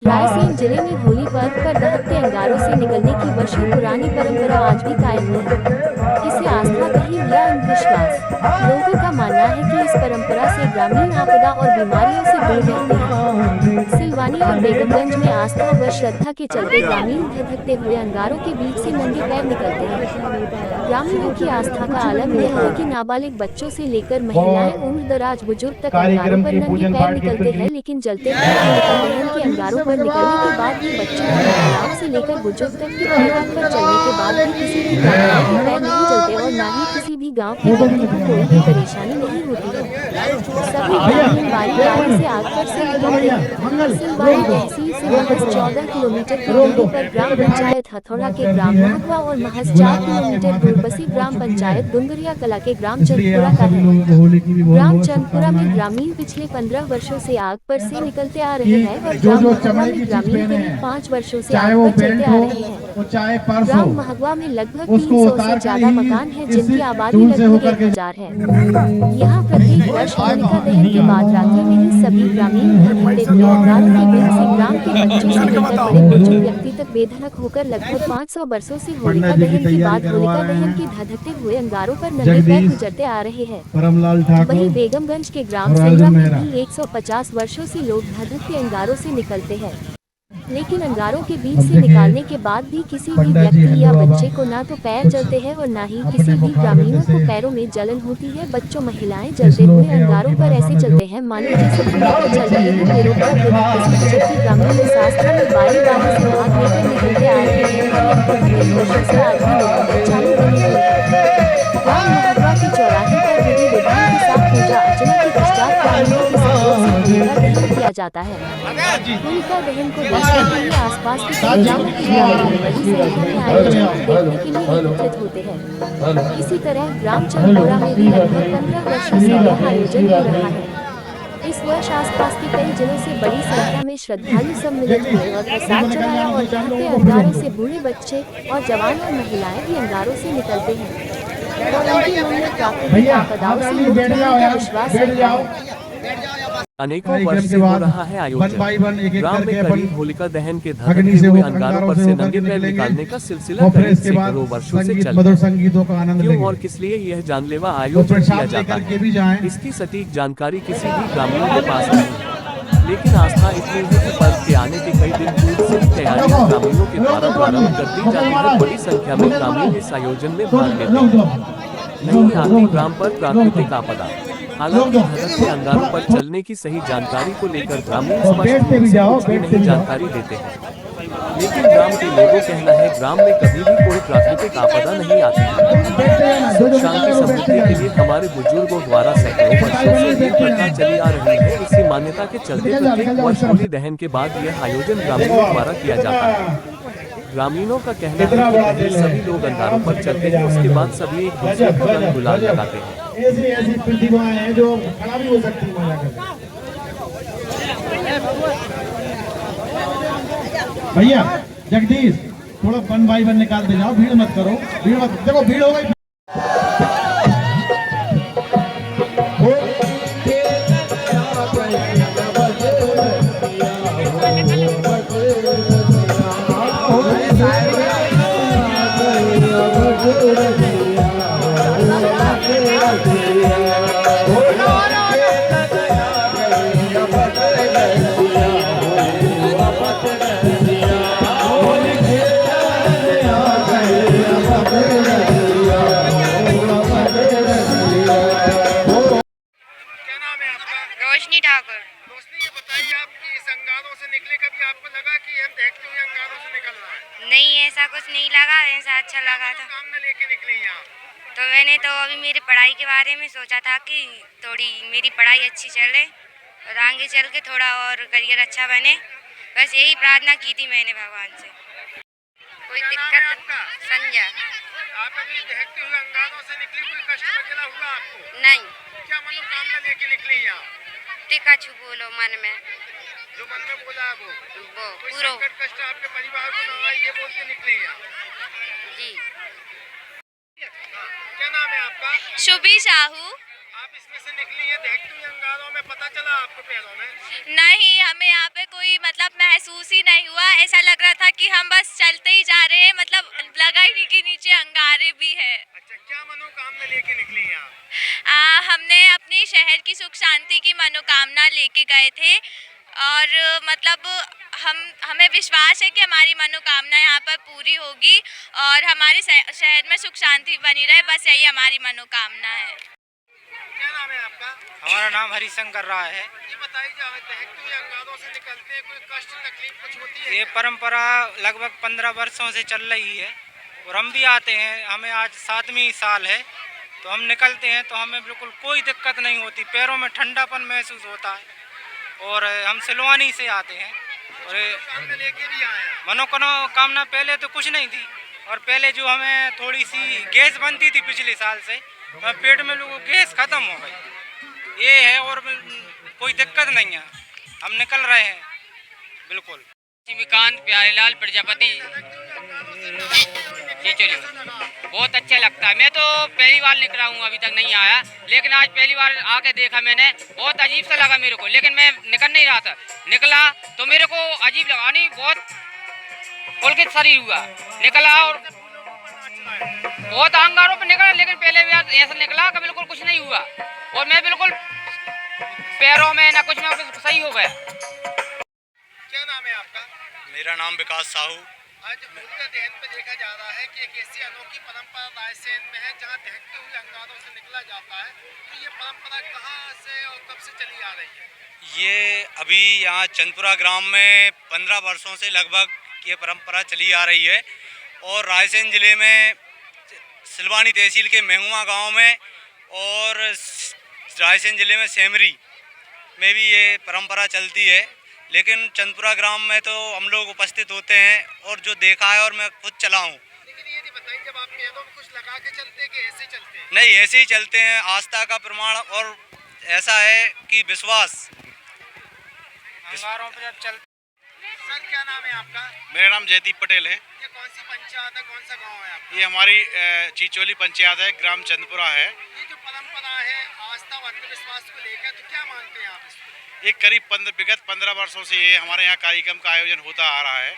रायसेन जिले में होली पर्व पर दहकते अंगारों से निकलने की वर्षों पुरानी परंपरा आज भी कायम है। इसे आस्था कही या अंधविश्वास, लोगों का मानना है कि इस परंपरा से ग्रामीण आपदा और बीमारियों से दूर रहते हैं। सिलवानी और बेगमगंज में आस्था व श्रद्धा के चलते ग्रामीण धधकते हुए अंगारों के बीच से नंगे पैर निकलते हैं। ग्रामीणों की आस्था का आलम यह है कि नाबालिग बच्चों से लेकर महिलाएं उम्रदराज बुजुर्ग तक अंगारों पर नंगे पैर निकलते हैं, लेकिन जलते हुए होलिका दहन के अंगारों पर निकलने के बाद भी बच्चों और महिलाओं से लेकर बुजुर्ग तक की परिवार पर चलने के बाद भी किसी भी ग्रामीण के पैर नहीं जलते और न ही किसी भी गांव के व्यक्ति को कोई भी परेशानी नहीं होती है। सभी ग्रामीण बारी बारी से आग पर से निकलते हैं। सिलवानी तहसील से महज 14 किलोमीटर की दूरी पर ग्राम पंचायत हथौड़ा के ग्राम महगवा और महज 4 किलोमीटर दूर बसी ग्राम पंचायत डुंगरिया कला के ग्राम चंदपुरा का है। ग्राम चंदपुरा में ग्रामीण पिछले 15 वर्षों से आग पर से निकलते आ रहे हैं और ग्राम महगवा में ग्रामीण करीब 5 वर्षों से आग पर चलते आ रहे हैं। ग्राम महगवा में लगभग 300 से ज्यादा मकान हैं, जिनकी आबादी लगभग 1000 है। यहाँ प्रत्येक वर्ष होलिका दहन के बाद रात्रि में ही सभी ग्रामीण धधकते हुए अंगारों के बिल से ग्राम के बच्चों से लेकर बड़े बुजुर्ग व्यक्ति तक बेधड़क होकर लगभग 500 वर्षों से होलिका दहन के बाद होलिका दहन के धधकते हुए अंगारों पर नंगे पैर गुजरते आ रहे हैं। वहीं बेगमगंज के ग्राम संग्राम में भी 150 वर्षों से लोग धधकते अंगारों से निकलते हैं, लेकिन अंगारों के बीच से निकालने के बाद भी किसी भी व्यक्ति या बच्चे को ना तो पैर जलते हैं और ना ही किसी भी ग्रामीणों को पैरों में जलन होती है। बच्चों महिलाएं जलते हुए अंगारों पर ऐसे चलते हैं मानो जैसे होलिका चल रही हो, पैरों पर बिना किसी झिझक के ग्रामीण इस आस्था में बारी बारी से भाग लेकर निकलते आ रहे हैं और यह प्रथा कई वर्षों से आज भी लोगों में चालू बनी हुई है। ग्राम महगवा के चौराहे पर विधि विधान के साथ पूजा अर्चना के पश्चात ग्रामीणों के सहयोग से होलिका दहन किया जाता है। होलिका दहन को देखने के लिए आसपास के कई गांवों के ग्रामीण बड़ी संख्या में आयोजन को देखने के लिए एकत्रित होते हैं। इसी तरह ग्राम चंदपुरा में भी लगभग 15 वर्षों से यह आयोजन हो रहा है। इस वर्ष आसपास के कई जिलों से बड़ी संख्या में श्रद्धालु सम्मिलित हुए और प्रसाद चढ़ाया और दहकते अंगारों से बूढ़े बच्चे और जवान और महिलाएं भी अंगारों से निकलते हैं और उनके मन में प्राकृतिक आपदाओं से मुक्त रहने का विश्वास रहता है। अनेकों वर्ष से हो रहा है आयोजन। ग्राम में करीब होलिका दहन के धधकते हुए अंगारों पर से नंगे पैर निकालने का सिलसिला करीब सैकड़ों वर्षों से चल रहा है। क्यों और किस लिए यह जानलेवा आयोजन किया जाता है, इसकी सटीक जानकारी किसी भी ग्रामीण के पास नहीं है, लेकिन आस्था इतनी है कि पर्व के आने के कई दिन पूर्व से ही तैयारियां ग्रामीणों के द्वारा प्रारंभ कर दी जाती है। बड़ी संख्या में ग्रामीण इस आयोजन में भाग लेते हैं। नहीं आती ग्राम पर प्राकृतिक आपदा। हालांकि धधकते अंगारों पर चलने की सही जानकारी को लेकर ग्रामीण स्पष्ट रूप से कुछ भी नहीं जानकारी देते हैं, लेकिन ग्राम के लोगों कहना है ग्राम में कभी भी कोई प्राकृतिक आपदा नहीं आती। सुख शांति समृद्धि के लिए हमारे बुजुर्गों द्वारा सैकड़ों वर्षों से ये प्रथा चली आ रही है। इसी मान्यता के चलते प्रत्येक वर्ष होली दहन के बाद यह आयोजन ग्रामीणों द्वारा किया जाता है। ग्रामीणों का कहना है कि पहले सभी लोग अंगारों पर चलते हैं, उसके बाद सभी एक दूसरे को रंग गुलाल लगाते हैं। ऐसी ऐसी प्रतिभाएं हैं जो खड़ा भी हो सकती है। भैया जगदीश थोड़ा 1 बाय 1 निकाल दे जाओ, भीड़ मत करो, भीड़ मत देखो, भीड़ हो गई। नहीं, ऐसा कुछ नहीं लगा, ऐसा अच्छा लगा था। लेके निकले यहाँ तो मैंने तो अभी मेरी पढ़ाई के बारे में सोचा था कि थोड़ी मेरी पढ़ाई अच्छी चले और आगे चल के थोड़ा और करियर अच्छा बने, बस यही प्रार्थना की थी मैंने भगवान से। कोई दिक्कत? संजय। आप अभी दहकते हुए अंगारों से निकली, कोई कष्ट वगैरह हुआ आपको? नहीं। क्या मनोकामना लेके निकली यहाँ? टिका छू बोलो मन में, जो मन में बोला है वो कोई पूरा संकट कष्ट आपके परिवार को ना आए, ये बोल के निकले यहाँ। जी। क्या नाम है आपका? शुभी साहू। आप इसमें से निकली है, दहकती हुई अंगारों में पता चला आपको पैरों में? नहीं, हमें यहाँ पे कोई मतलब महसूस ही नहीं हुआ। ऐसा लग रहा था कि हम बस चलते ही जा रहे हैं, मतलब लगा ही नहीं कि नीचे अंगारे भी है। अच्छा, क्या मनोकामना लेके निकली हैं आप? हमने अपने शहर की सुख शांति की मनोकामना लेके गए थे और मतलब हमें विश्वास है कि हमारी मनोकामना यहाँ पर पूरी होगी और हमारे शहर में सुख शांति बनी रहे, बस यही हमारी मनोकामना है। क्या नाम है आपका? हमारा नाम हरिशंकर राय है। ये बताइए, दहकती हुई अंगारों से निकलते हैं, कोई कष्ट तकलीफ कुछ होती है? ये परंपरा लगभग 15 वर्षों से चल रही है और हम भी आते हैं। हमें आज 7वीं साल है, तो हम निकलते हैं तो हमें बिल्कुल कोई दिक्कत नहीं होती। पैरों में ठंडापन महसूस होता है और हम सिलवानी से आते हैं। और मनोकामना लेके भी आए हैं? मनोकामना पहले तो कुछ नहीं थी और पहले जो हमें थोड़ी सी गैस बनती थी पिछले साल से, तो पेट में लोगों गैस खत्म हो गई। ये है और कोई दिक्कत नहीं है, हम निकल रहे हैं बिल्कुल। लक्ष्मीकांत प्यारेलाल प्रजापति चिचोली, बहुत अच्छा लगता है। मैं तो पहली बार निकला हूँ, अभी तक नहीं आया, लेकिन आज पहली बार आके देखा मैंने, बहुत अजीब सा लगा मेरे को। लेकिन मैं निकल नहीं रहा था, निकला तो मेरे को अजीब लगा, नहीं बहुत पुलकित शरीर हुआ, निकला और बहुत अंगारों पे निकला। लेकिन पहले भी ऐसा निकला कि बिल्कुल कुछ नहीं हुआ और मैं बिल्कुल पैरों में ना कुछ में सही हो गया। क्या नाम है आपका? मेरा नाम विकास साहू। आज होलिका दहन पे देखा जा रहा है कि एक ऐसी अनोखी परंपरा रायसेन में है जहां दहकते हुए अंगारों से निकला जाता है, तो ये परंपरा कहां से और कब से चली आ रही है? ये अभी यहाँ चंदपुरा ग्राम में 15 वर्षों से लगभग ये परंपरा चली आ रही है और रायसेन ज़िले में सिलवानी तहसील के मेहुआ गांव में और रायसेन ज़िले में सेमरी में भी ये परंपरा चलती है। लेकिन चंदपुरा ग्राम में तो हम लोग उपस्थित होते हैं और जो देखा है और मैं खुद चला हूँ। लेकिन ये नहीं बताइए, जब आप पैरों में कुछ लगा के चलते हैं कि ऐसे चलते हैं? नहीं, ऐसे ही चलते हैं, आस्था का प्रमाण और ऐसा है कि विश्वास। अंगारों पे जब चल। सर, क्या नाम है आपका? मेरा नाम जयदीप पटेल है। ये कौन सी पंचायत है, कौन सा गांव है आपका? ये हमारी चिचोली पंचायत है, ग्राम चंदपुरा है। ये जो परंपरा है आस्था और अंधविश्वास को लेकर, तो क्या मानते हैं आप इसको? एक करीब विगत 15 वर्षों से ये हमारे यहाँ कार्यक्रम का आयोजन होता आ रहा है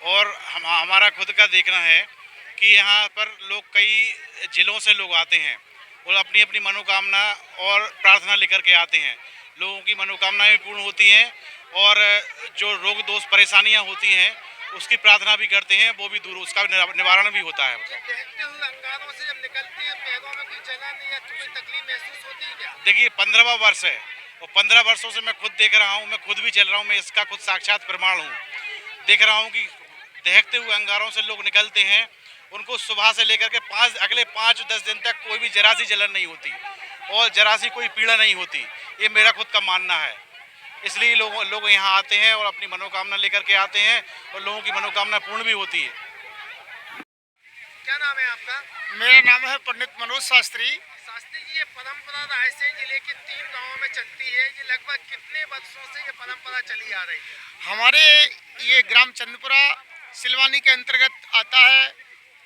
और हमारा खुद का देखना है कि यहाँ पर लोग कई जिलों से लोग आते हैं और अपनी अपनी मनोकामना और प्रार्थना लेकर के आते हैं। लोगों की मनोकामनाएं पूर्ण होती हैं और जो रोग दोष परेशानियाँ होती हैं उसकी प्रार्थना भी करते हैं, वो भी दूर, उसका निवारण भी होता है। दहकते हुए अंगारों से जब निकलते हैं, पैरों में कोई जलन या कोई तकलीफ महसूस होती है क्या? देखिए, 15वां वर्ष है और 15 वर्षों से मैं खुद देख रहा हूँ, मैं खुद भी चल रहा हूँ, मैं इसका खुद साक्षात प्रमाण हूँ। देख रहा हूँ कि दहकते हुए अंगारों से लोग निकलते हैं, उनको सुबह से लेकर के अगले 5-10 दिन तक कोई भी जरा सी जलन नहीं होती और जरा सी कोई पीड़ा नहीं होती। ये मेरा खुद का मानना है। इसलिए लोग यहाँ आते हैं और अपनी मनोकामना लेकर के आते हैं और लोगों की मनोकामना पूर्ण भी होती है। क्या नाम है आपका? मेरा नाम है पंडित मनोज शास्त्री। शास्त्री जी, ये परंपरा रायसेन जिले के 3 गांवों में चलती है, ये लगभग कितने वर्षों से ये परंपरा चली आ रही है? हमारे ये ग्राम चंदपुरा सिलवानी के अंतर्गत आता है।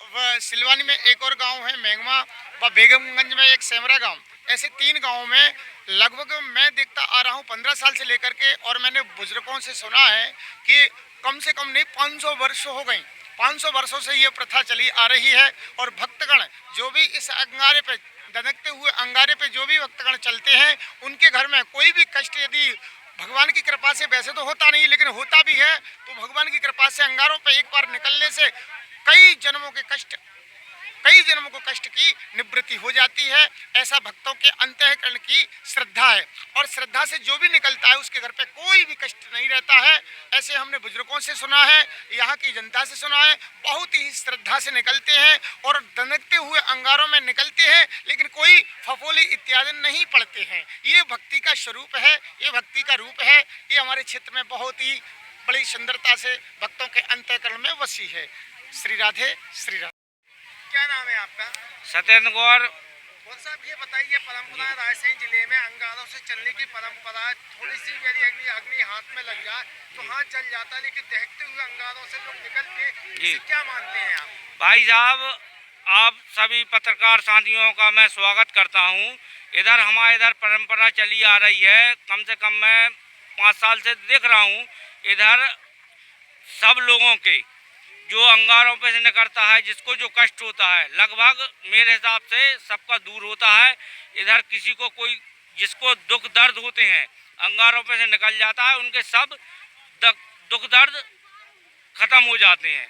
वह सिलवानी में एक और गांव है मेंगमा व बेगमगंज में एक सेमरा गांव। ऐसे 3 गांवों में लगभग मैं देखता आ रहा हूं 15 साल से लेकर के, और मैंने बुजुर्गों से सुना है कि कम से कम नहीं 500 वर्ष हो गई। 500 वर्षों से ये प्रथा चली आ रही है और भक्तगण जो भी इस अंगारे पे, दनकते हुए अंगारे पे जो भी भक्तगण चलते हैं, उनके घर में कोई भी कष्ट यदि भगवान की कृपा से, वैसे तो होता नहीं लेकिन होता भी है, तो भगवान की कृपा से अंगारों पे एक बार निकलने से कई जन्मों को कष्ट की निवृत्ति हो जाती है। ऐसा भक्तों के अंतःकरण की श्रद्धा है और श्रद्धा से जो भी निकलता है उसके घर पे कोई भी कष्ट नहीं रहता है। ऐसे हमने बुजुर्गों से सुना है, यहाँ की जनता से सुना है, बहुत ही श्रद्धा से निकलते हैं और दनकते हुए अंगारों में निकलते हैं, लेकिन कोई फफोली इत्यादि नहीं पड़ते हैं। ये भक्ति का स्वरूप है, ये भक्ति का रूप है। ये हमारे क्षेत्र में बहुत ही बड़ी सुंदरता से भक्तों के अंतःकरण में वसी है। श्री राधे श्री राधे। क्या नाम है आपका? सत्येंद्र गौर। और साहब, ये बताइए, परंपरा रायसेन जिले में अंगारों से चलने की परंपरा, थोड़ी सी यदि अग्नि हाथ में लग जाए तो हाथ जल जाता है, लेकिन दहकते हुए अंगारों से लोग निकलते, इसे क्या मानते हैं आप? भाई साहब, आप सभी पत्रकार साथियों का मैं स्वागत करता हूं। इधर हमारे इधर परंपरा चली आ रही है, कम से कम मैं 5 साल से देख रहा हूँ। इधर सब लोगों के जो अंगारों पे से निकलता है, जिसको जो कष्ट होता है, लगभग मेरे हिसाब से सबका दूर होता है। इधर किसी को कोई जिसको दुख दर्द होते हैं अंगारों पे से निकल जाता है, उनके सब दुख दर्द खत्म हो जाते हैं।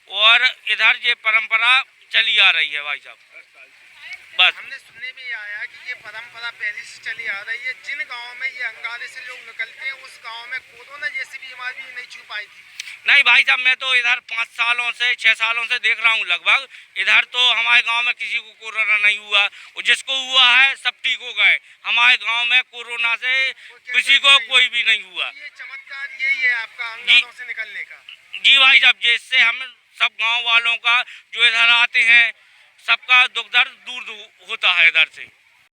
और इधर ये परंपरा चली आ रही है भाई साहब। बस हमने सुनने में आया कि ये परंपरा पहले से चली आ रही है। जिन गाँव में ये अंगारे से लोग निकलते हैं, उस गाँव में कोरोना जैसी बीमारी नहीं छू पाई थी। नहीं भाई साहब, मैं तो इधर 5 सालों से 6 सालों से देख रहा हूँ लगभग। इधर तो हमारे गांव में किसी को कोरोना नहीं हुआ, और जिसको हुआ है सब ठीक हो गए। हमारे गांव में कोरोना से किसी को कोई भी नहीं हुआ। ये चमत्कार यही है आपका अंगारों से निकलने का। जी भाई साहब, जिससे हम सब गाँव वालों का जो इधर आते हैं, सबका दुख दर्द दूर होता है इधर से।